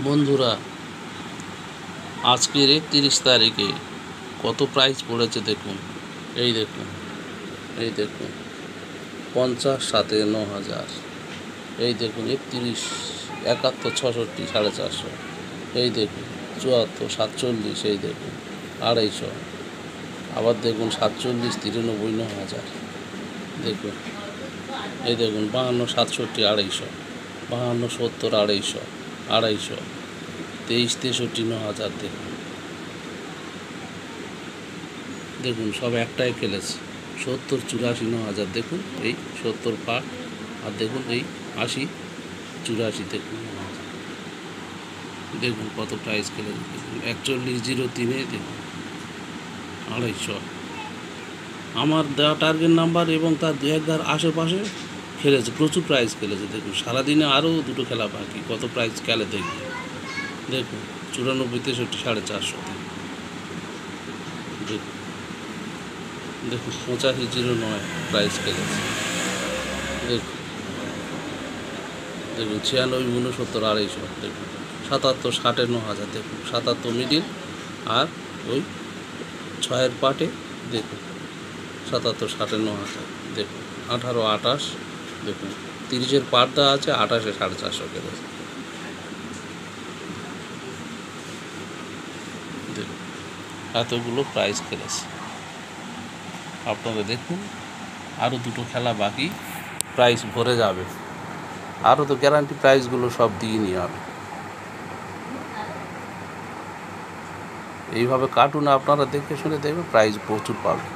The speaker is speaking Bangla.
বন্ধুরা, আজকের ৩১ তারিখে কত প্রাইস পড়েছে দেখুন। এই দেখুন, এই দেখুন 50, 7, 9,000। এই দেখুন 31, 71, 66, 450। এই দেখুন 74, 47। এই দেখুন 250। আবার দেখুন 47, 93, 9,000। দেখুন, এই দেখুন 52, 67, 250। 52, 70, 250, 250। 23, 63, 9,000। দেখুন সব একটাই খেলেছে। 70, 84, 9,000। দেখুন এই 70 পার, আর দেখুন এই 80, 84। দেখুন 9,000। দেখুন কত প্রাইস খেলেছে। দেখুন 41, 03 দেখুন 250। আমার দেওয়া টার্গেট নাম্বার এবং তার 2-1 আশেপাশে খেলেছে, প্রচুর প্রাইস খেলেছে। দেখুন সারাদিনে আরও দুটো খেলা বাকি, কত প্রাইস খেলে দেখুন। দেখুন 94, 63, 450। দেখুন দেখুন 85, 09 প্রাইস খেলেছে। দেখুন দেখুন 96, 69, 250। দেখুন 77, 60, 9,000। দেখুন 77 মিডিল, আর ওই 6-এর পার্টে দেখুন 77, 60, 9,000। দেখুন 18, 28। দেখুন 30-এর পার্ট দেওয়া আছে, 28-এ 450 খেলেছে। দেখুন এতগুলো প্রাইস খেলেছে। আপনারা দেখুন আরও দুটো খেলা বাকি, প্রাইস ভরে যাবে। আরও তো গ্যারান্টি প্রাইসগুলো সব দিয়ে নিয়ে হবে। এইভাবে কার্টুন আপনারা দেখে শুনে দেখবেন, প্রাইস প্রচুর পাবেন।